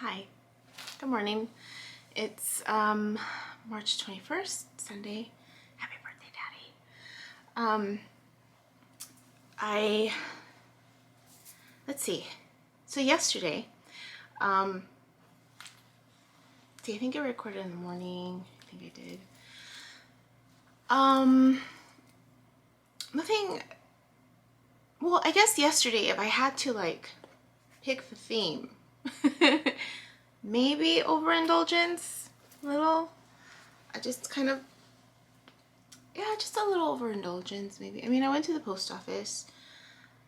Hi, good morning. It's March 21st, Sunday. Happy birthday, Daddy. Let's see. So yesterday, I think I recorded in the morning. I think I did. Nothing, well, I guess yesterday, if I had to like pick the theme, maybe overindulgence, a little. I just kind of, yeah, just a little overindulgence maybe. I mean, I went to the post office,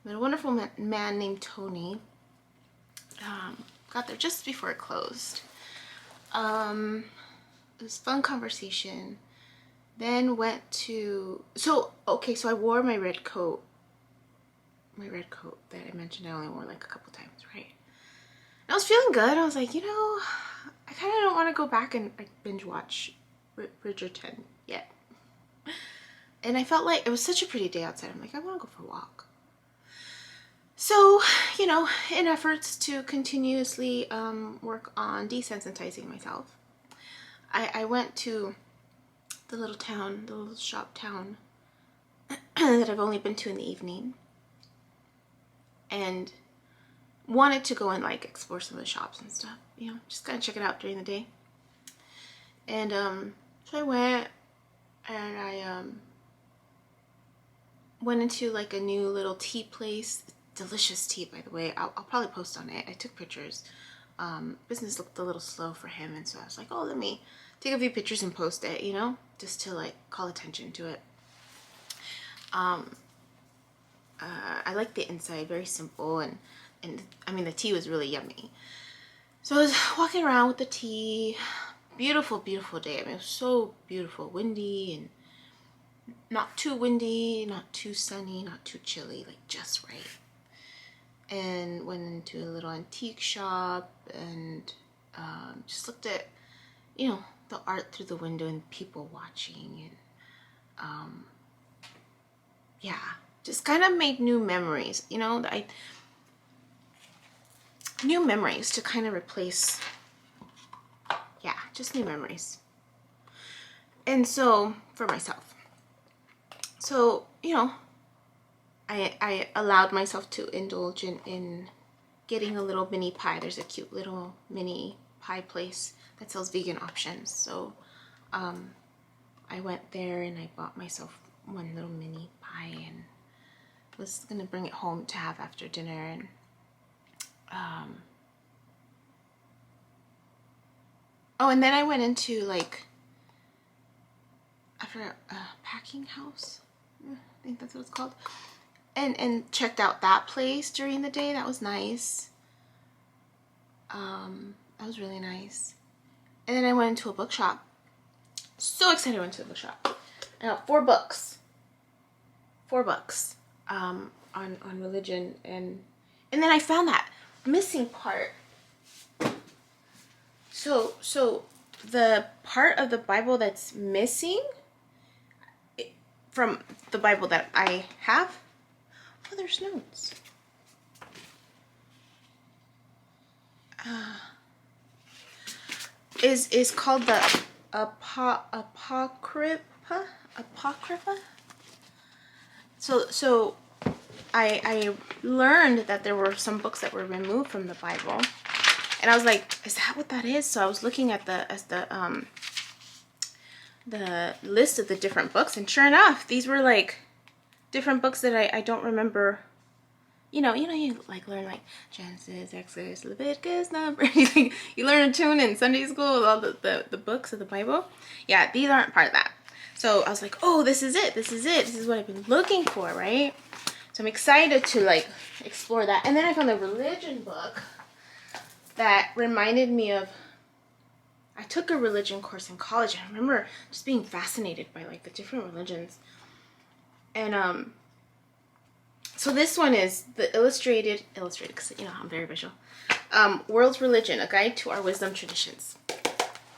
met a wonderful man named Tony. Got there just before it closed. It was a fun conversation. Then went to, so I wore my red coat that I mentioned I only wore like a couple times, right? And I was feeling good. I was like, I kind of don't want to go back and like binge watch Bridgerton yet. And I felt like it was such a pretty day outside. I'm like, I want to go for a walk. So, in efforts to continuously work on desensitizing myself, I went to the little shop town that I've only been to in the evening, and wanted to go and like explore some of the shops and stuff, just kind of check it out during the day. And so I went, and I went into like a new little tea place. Delicious tea, by the way. I'll probably post on it. I took pictures. Business looked a little slow for him, and so I was like, oh, let me take a few pictures and post it, just to like call attention to it. I like the inside, very simple, and I mean the tea was really yummy. So I was walking around with the tea. Beautiful, beautiful day. I mean, it was so beautiful, windy, and not too windy, not too sunny, not too chilly, like just right. And went into a little antique shop and just looked at, the art through the window and people watching, and yeah, just kind of made new memories, new memories to kind of replace, yeah, just new memories. And so for myself, so I allowed myself to indulge in getting a little mini pie. There's a cute little mini pie place that sells vegan options. So I went there and I bought myself one little mini pie and was gonna bring it home to have after dinner. And and then I went into like, I forgot, a packing house. I think that's what it's called. And checked out that place during the day. That was nice. That was really nice. And then I went into a bookshop. So excited I went to the bookshop. I got 4 books. 4 books on religion, and then I found that missing part. So the part of the Bible that's missing from the Bible that I have, oh, there's notes. Is called the Apocrypha. So I learned that there were some books that were removed from the Bible, and I was like, is that what that is? So I was looking at the list of the different books, and sure enough, these were like different books that I don't remember. You like learn like Genesis, Exodus, Leviticus, Numbers. You learn a tune in Sunday school with all the books of the Bible. Yeah, these aren't part of that. So I was like, oh, this is it. This is what I've been looking for, right? So I'm excited to like explore that. And then I found a religion book that reminded me of, I took a religion course in college, and I remember just being fascinated by like the different religions. And so this one is the illustrated, because I'm very visual. World's Religion, A Guide to Our Wisdom Traditions.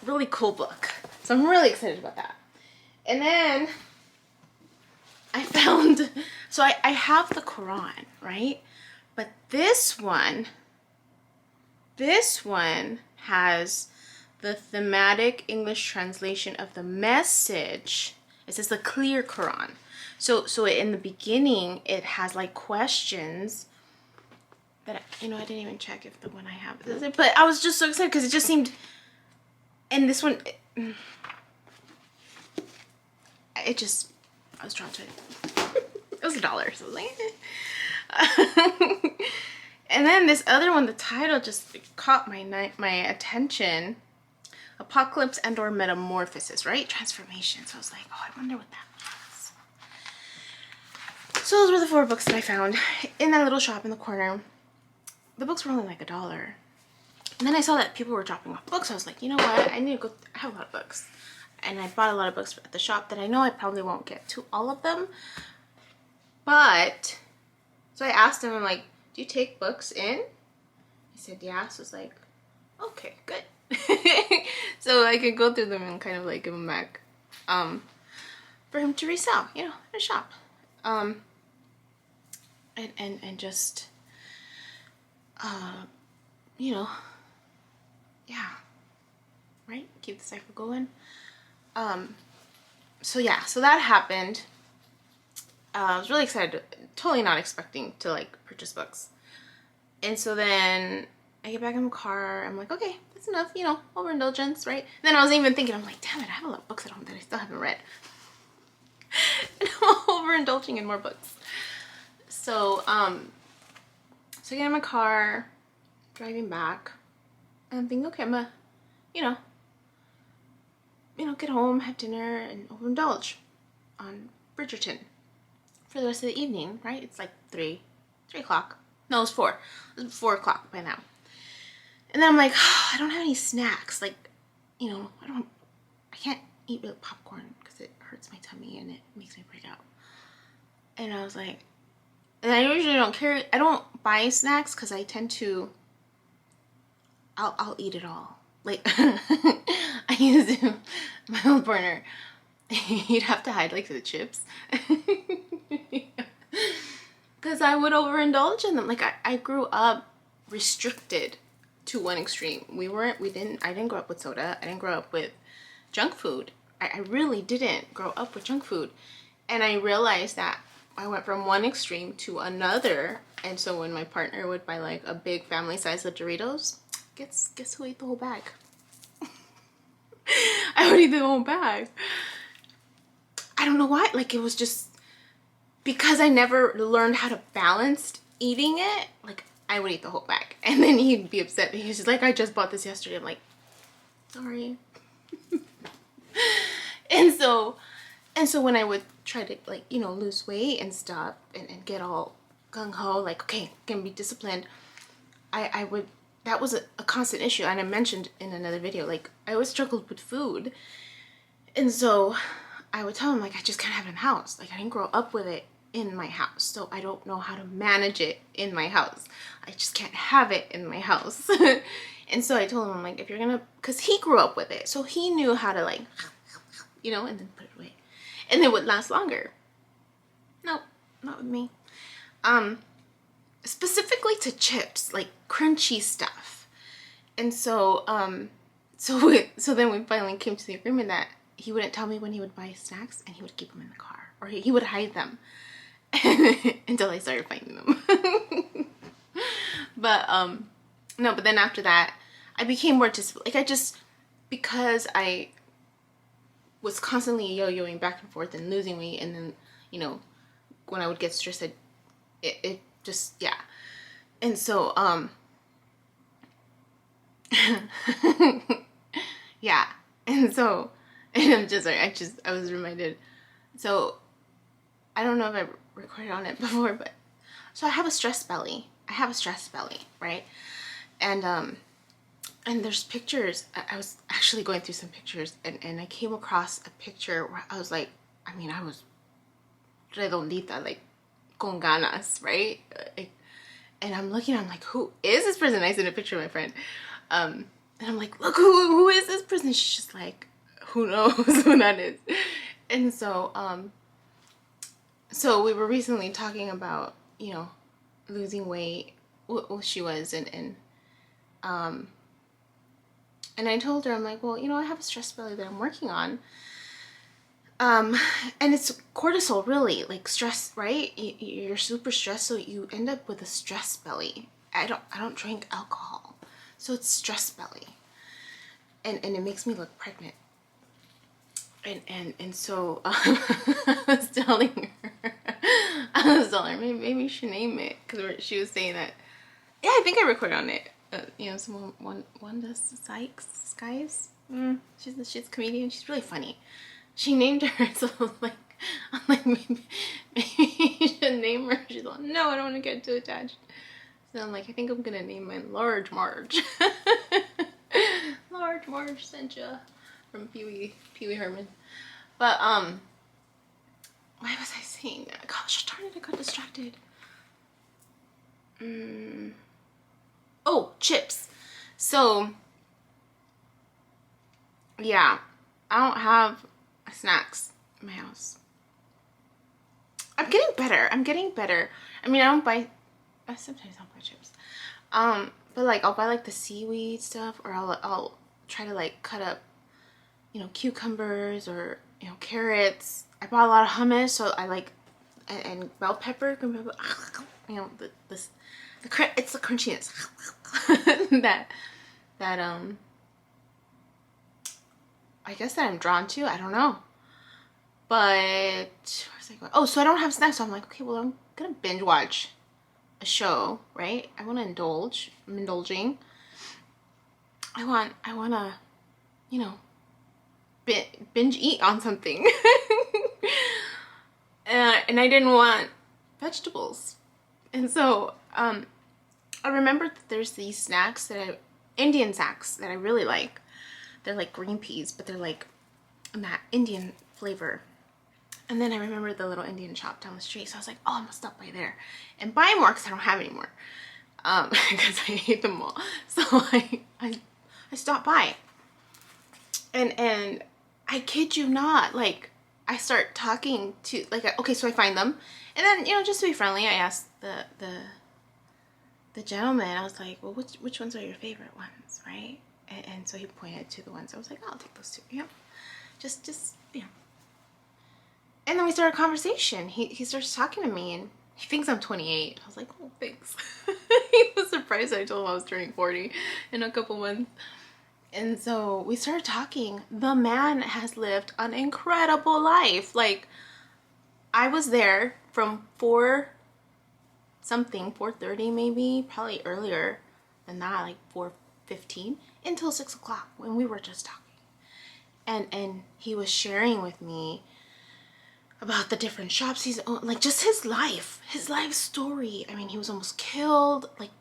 Really cool book. So I'm really excited about that. And then I found, so I have the Quran, right? But this one this one has the thematic English translation of the message. It says the clear Quran. So in the beginning, it has like questions that, I didn't even check if the one I have is it, but I was just so excited because it just seemed, and this one, I was drawn to it. It was $1, so I was like, eh. And then this other one, the title just caught my attention. Apocalypse and or Metamorphosis, right? Transformation. So I was like, oh, I wonder what that means. So those were the 4 books that I found in that little shop in the corner. The books were only like $1. And then I saw that people were dropping off books. I was like, you know what? I need to go. I have a lot of books. And I bought a lot of books at the shop that I know I probably won't get to all of them. But, so I asked him, I'm like, do you take books in? He said, yeah. So I was like, okay, good. So I could go through them and kind of like give them back for him to resell, in a shop. And just, yeah, right? Keep the cycle going. So yeah, so that happened. I was really excited, totally not expecting to like purchase books. And so then I get back in the car, I'm like, okay, that's enough, overindulgence, right? And then I was even thinking, I'm like, damn it, I have a lot of books at home that I still haven't read. And I'm overindulging in more books. So, so I get in my car, driving back, and I'm thinking, okay, I'm gonna, get home, have dinner, and overindulge on Bridgerton for the rest of the evening, right? It's like 3 o'clock. No, it's 4. It's 4 o'clock by now. And then I'm like, oh, I don't have any snacks. Like, I can't eat real popcorn because it hurts my tummy and it makes me break out. And I was like, and I usually I don't buy snacks because I tend to, I'll eat it all. Like, I used to, my old partner, he'd have to hide like the chips. Because I would overindulge in them. Like, I grew up restricted to one extreme. I didn't grow up with soda. I didn't grow up with junk food. I really didn't grow up with junk food. And I realized that I went from one extreme to another. And so when my partner would buy like a big family size of Doritos, guess who ate the whole bag? I would eat the whole bag. I don't know why. Like, it was just because I never learned how to balance eating it. Like, I would eat the whole bag. And then he'd be upset. He was just like, I just bought this yesterday. I'm like, sorry. And so when I would try to, like, lose weight and stuff and get all gung-ho, like, okay, can be disciplined, I would, that was a constant issue. And I mentioned in another video, like, I always struggled with food. And so I would tell him, like, I just can't have it in the house. Like, I didn't grow up with it in my house, so I don't know how to manage it in my house. I just can't have it in my house. And so I told him, I'm like, if you're gonna, because he grew up with it, so he knew how to, like, and then put it away, and it would last longer. No, not with me. Specifically to chips, like crunchy stuff. And so so then we finally came to the agreement that he wouldn't tell me when he would buy snacks, and he would keep them in the car, or he would hide them until I started finding them. But no, but then after that I became more disciplined. Like, because I was constantly yo-yoing back and forth and losing weight, and then when I would get stressed, it just, yeah. And so yeah. And so, and I'm just like, I was reminded. So I don't know if I recorded on it before, but so I have a stress belly, right? And there's pictures. I was actually going through some pictures, and I came across a picture where I was like, I was redondita, like con ganas, right? And I'm looking, I'm like, who is this person? I sent a picture of my friend. And I'm like, look, who is this person? She's just like, who knows who that is? And so, so we were recently talking about, losing weight. Well, she was, and And I told her, I'm like, well, you know, I have a stress belly that I'm working on. And it's cortisol, really, like stress, right? You're super stressed, so you end up with a stress belly. I don't drink alcohol, so it's stress belly, and it makes me look pregnant. And so I was telling her, maybe you should name it, because she was saying that. Yeah, I think I recorded on it. You know, someone Wanda Sykes, guys. She's a comedian. She's really funny. She named her, so I'm like maybe you should name her. She's like, no, I don't want to get too attached. So I'm like, I think I'm gonna name mine Large Marge. Large Marge sent ya from Pee Wee Herman. But why was I saying that? Gosh darn it, I got distracted. Oh, chips. So yeah, I don't have snacks in my house. I'm getting better. I mean, I sometimes don't buy chips. But like I'll buy like the seaweed stuff, or I'll try to like cut up, you know, cucumbers or, you know, carrots. I bought a lot of hummus, so I like, and bell pepper, you know, it's the crunchiness that I guess that I'm drawn to. I don't know. But where's I going? Oh, so I don't have snacks, so I'm like, okay, well, I'm gonna binge watch a show, right? I want to indulge. I'm indulging. I wanna, you know, binge eat on something. And I didn't want vegetables, and so I remembered that there's these snacks Indian snacks that I really like. They're like green peas, but they're like in that Indian flavor. And then I remember the little Indian shop down the street, so I was like, oh, I'm gonna stop by there and buy more, because I don't have any more, because I hate them all. So I stopped by, and I kid you not, like I start talking to, like, okay, so I find them, and then, you know, just to be friendly, I asked the gentleman, I was like, well, which ones are your favorite ones, right? And so he pointed to the ones. I was like, oh, I'll take those two. Yep. Just you know. And then we started a conversation. He starts talking to me, and he thinks I'm 28. I was like, oh, thanks. He was surprised I told him I was turning 40 in a couple months. And so we started talking. The man has lived an incredible life. Like, I was there from 4:30 maybe, probably earlier than that, like 4:15, until 6 o'clock when we were just talking. And he was sharing with me about the different shops he's owned, like just his life story. I mean, he was almost killed, like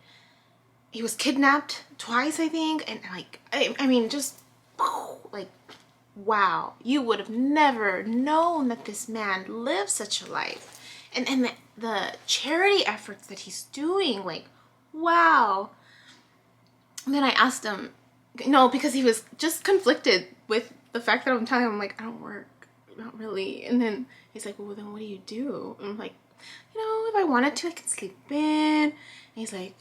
he was kidnapped twice, I think, and like I mean, just like, wow, you would have never known that this man lived such a life. And the charity efforts that he's doing, like, wow. And then I asked him, no, because he was just conflicted with the fact that I'm telling him, like, I don't work, not really. And then he's like, well, then what do you do? And I'm like, you know, if I wanted to, I could sleep in. And he's like,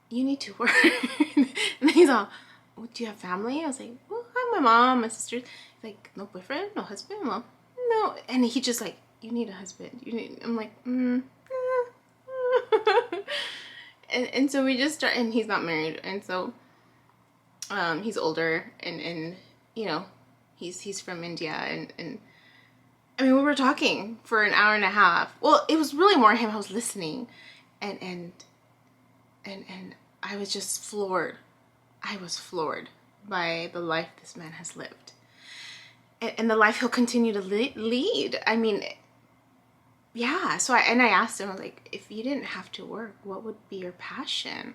you need to work. And then he's all, well, do you have family? I was like, well, I have my mom, my sister. He's like, no boyfriend, no husband? Well, no. And he just like, you need a husband. I'm like, and so we just start, and he's not married, and so he's older, and you know, he's from India, and I mean, we were talking for an hour and a half. Well, it was really more him. I was listening, and I was just floored. I was floored by the life this man has lived, and the life he'll continue to lead. I mean, yeah. So I asked him, I was like, if you didn't have to work, what would be your passion?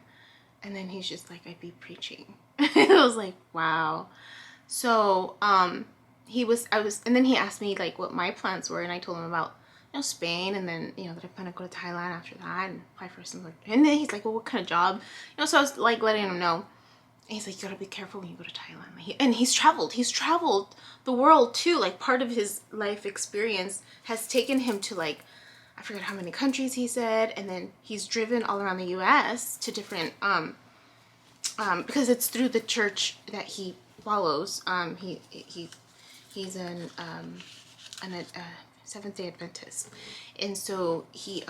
And then he's just like, I'd be preaching. I was like, wow. So and then he asked me like what my plans were, and I told him about, you know, Spain, and then, you know, that I plan to go to Thailand after that and apply for some, and then he's like, well, what kind of job? You know, so I was like letting him know. And he's like, you gotta be careful when you go to Thailand. And he's traveled the world too. Like, part of his life experience has taken him to, like, I forget how many countries he said, and then he's driven all around the US to different because it's through the church that he follows. He's a Seventh-day Adventist, and so he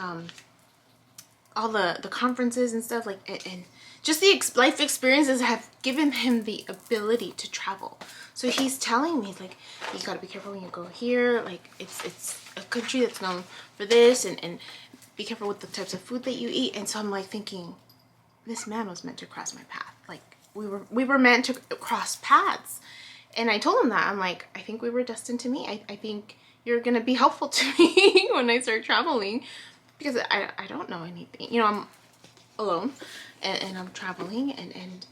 all the conferences and stuff, like, and just the life experiences have given him the ability to travel. So he's telling me, like, you gotta be careful when you go here, like it's a country that's known for this, and be careful with the types of food that you eat. And so I'm like thinking, this man was meant to cross my path. Like, we were meant to cross paths. And I told him that. I'm like, I think we were destined to meet. I think you're gonna be helpful to me when I start traveling, because I don't know anything. You know, I'm alone and I'm traveling, and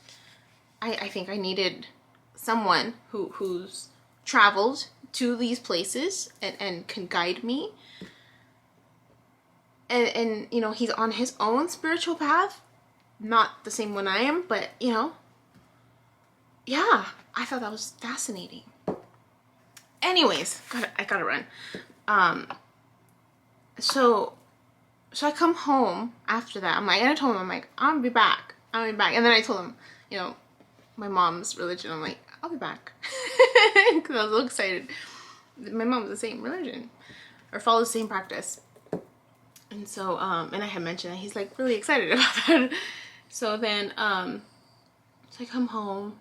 I think I needed someone who's traveled to these places and can guide me. And you know, he's on his own spiritual path, not the same one I am, but you know, yeah, I thought that was fascinating. Anyways, I gotta run. So I come home after that. And I told him, I'm like, I'll be back. And then I told him, you know, my mom's religion. I'm like, I'll be back. Because I was so excited. My mom's the same religion, or follows the same practice. And so, and I had mentioned that he's like really excited about that. So then, so I come home,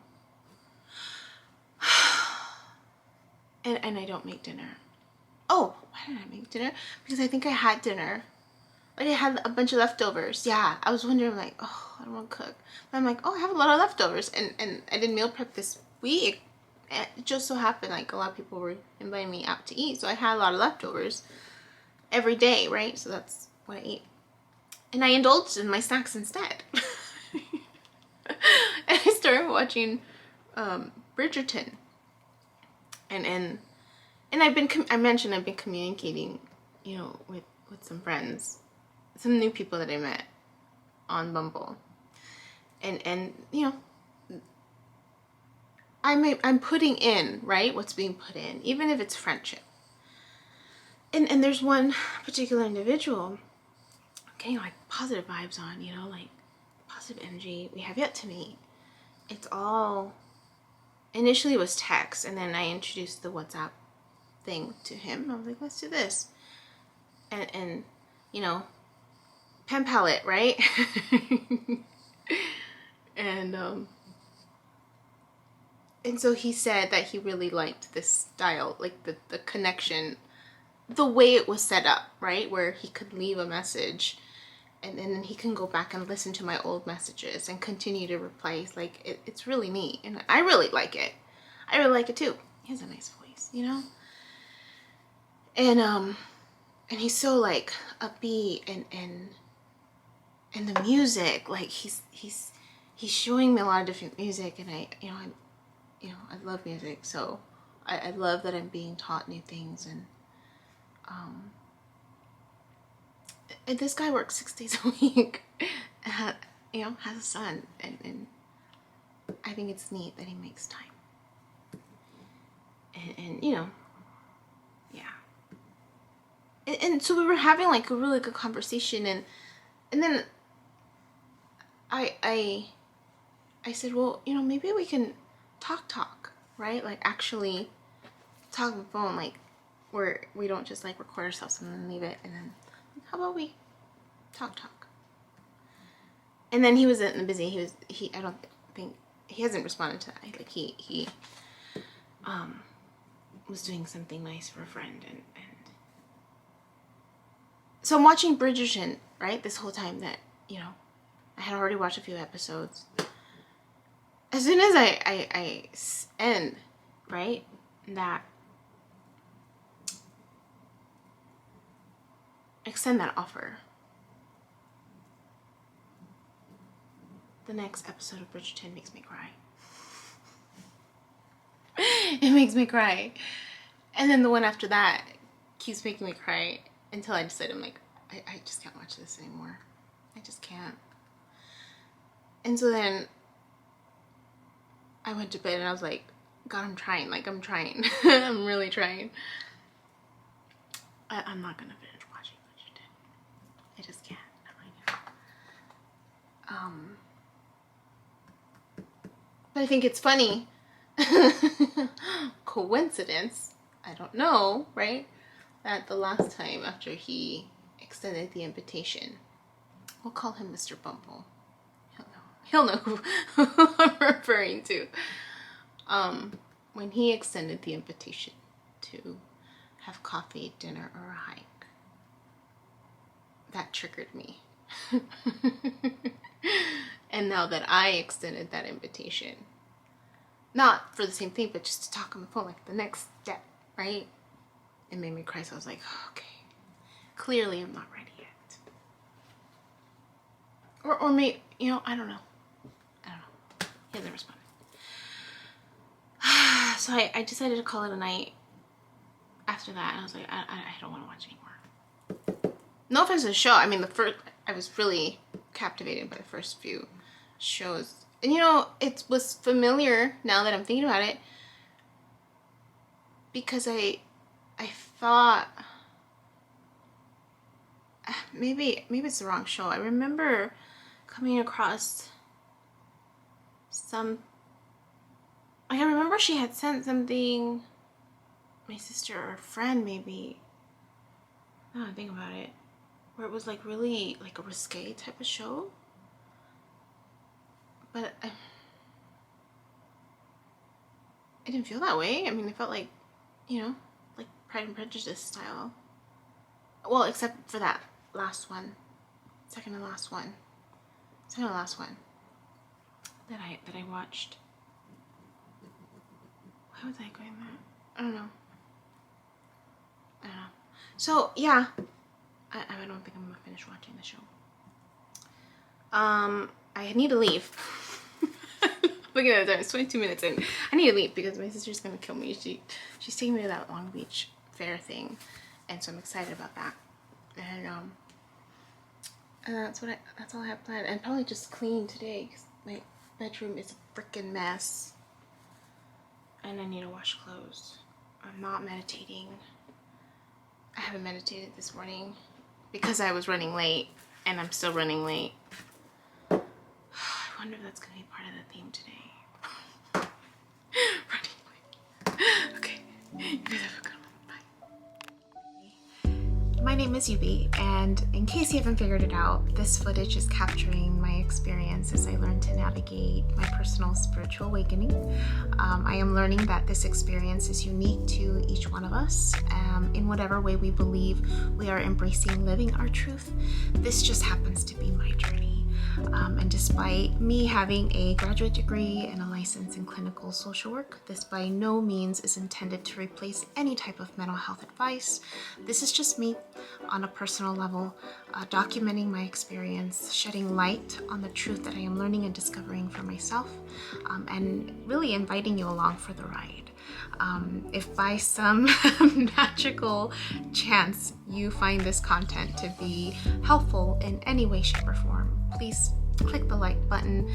and I don't make dinner. Oh, why didn't I make dinner? Because I think I had dinner. Like, I had a bunch of leftovers. Yeah, I was wondering, like, oh, I don't want to cook. But I'm like, oh, I have a lot of leftovers. And I did meal prep this week. It just so happened, like, a lot of people were inviting me out to eat. So I had a lot of leftovers every day, right? So that's what I ate. And I indulged in my snacks instead. And I started watching Bridgerton. And I mentioned I've been communicating, you know, with some friends, some new people that I met on Bumble, and you know, I'm putting in, right, what's being put in, even if it's friendship. And there's one particular individual I'm getting like positive vibes on, you know, like positive energy. We have yet to meet. It's all, initially it was text, and then I introduced the WhatsApp thing to him. I was like, let's do this. And you know, pen palette, right? And so he said that he really liked this style, like the connection, the way it was set up, right? Where he could leave a message, and then he can go back and listen to my old messages and continue to reply. He's like, it's really neat, and I really like it. I really like it too. He has a nice voice, you know? And he's so like upbeat, and the music, like he's showing me a lot of different music, and I love music, so I love that I'm being taught new things. And this guy works 6 days a week, and has a son, and I think it's neat that he makes time. And you know, yeah. And so we were having like a really good conversation, and then I said, well, you know, maybe we can talk, right? Like actually talk on the phone, like where we don't just like record ourselves and then leave it, and then how about we talk? And then he wasn't busy. I don't think he hasn't responded to that. Like he was doing something nice for a friend, and so I'm watching Bridgerton, right? This whole time that, you know, I had already watched a few episodes. As soon as I end, right, that extend that offer, the next episode of Bridgerton makes me cry. It makes me cry. And then the one after that keeps making me cry until I decided, I'm like, I just can't watch this anymore. I just can't. And so then I went to bed and I was like, God, I'm trying. I'm really trying. I'm not gonna finish watching Bridgerton. I just can't. Not right now. But I think it's funny. Coincidence? I don't know, right? That the last time after he extended the invitation, we'll call him Mr. Bumble. He'll know who I'm referring to. When he extended the invitation to have coffee, dinner, or a hike, that triggered me. And now that I extended that invitation, not for the same thing, but just to talk on the phone, like the next step, right? It made me cry. So I was like, oh, okay, clearly I'm not ready yet. Or maybe, you know, I don't know. He hasn't responded. So I decided to call it a night after that. And I was like, I don't want to watch anymore. No offense to the show. I mean, I was really captivated by the first few shows. And you know, it was familiar now that I'm thinking about it, because I thought maybe it's the wrong show. I remember coming across I remember she had sent something, my sister or a friend maybe, I don't think about it, where it was like really like a risque type of show. But I didn't feel that way. I mean, it felt like, you know, like Pride and Prejudice style. Well, except for that last one. Second to last one that I watched. Why was I going there? I don't know. So yeah, I don't think I'm gonna finish watching the show. I need to leave. Look at that, it's 22 minutes in. I need to leave because my sister's gonna kill me. She's taking me to that Long Beach fair thing, and so I'm excited about that. And that's all I have planned. And probably just clean today because my bedroom is a freaking mess. And I need to wash clothes. I'm not meditating. I haven't meditated this morning because I was running late, and I'm still running late. I wonder if that's going to be part of the theme today. Running late. Okay. You guys have a good one. My name is Yubi, and in case you haven't figured it out, this footage is capturing my experience as I learn to navigate my personal spiritual awakening. I am learning that this experience is unique to each one of us, in whatever way we believe we are embracing living our truth. This just happens to be my journey. And despite me having a graduate degree and a license in clinical social work, this by no means is intended to replace any type of mental health advice. This is just me on a personal level, documenting my experience, shedding light on the truth that I am learning and discovering for myself, and really inviting you along for the ride. If by some magical chance you find this content to be helpful in any way, shape, or form, please click the like button,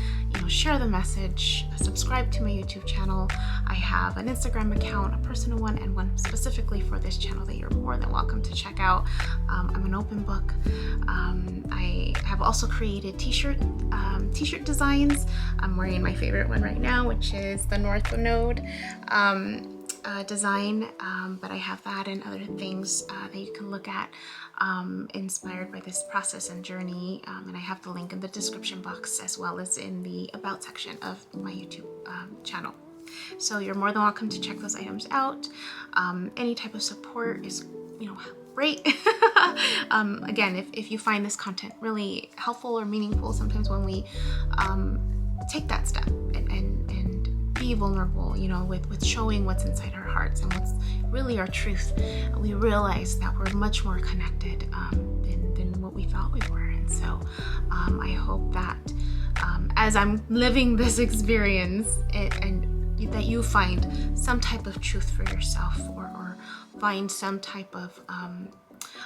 share the message, subscribe to my YouTube channel. I have an Instagram account, a personal one, and one specifically for this channel that you're more than welcome to check out. I'm an open book. I have also created t-shirt designs. I'm wearing my favorite one right now, which is the North Node design, but I have that and other things that you can look at inspired by this process and journey, and I have the link in the description box as well as in the about section of my YouTube channel. So you're more than welcome to check those items out. Any type of support is great. Again, if you find this content really helpful or meaningful, sometimes when we take that step and be vulnerable, with showing what's inside our hearts and what's really our truth, we realize that we're much more connected than what we thought we were. And so I hope that as I'm living this experience and that you find some type of truth for yourself, or find some type of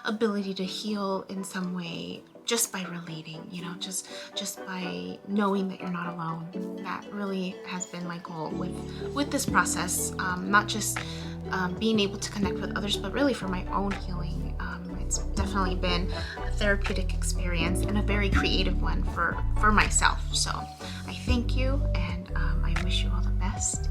ability to heal in some way just by relating, just by knowing that you're not alone. That really has been my goal with this process, not just being able to connect with others, but really for my own healing. It's definitely been a therapeutic experience and a very creative one for myself. So I thank you, and I wish you all the best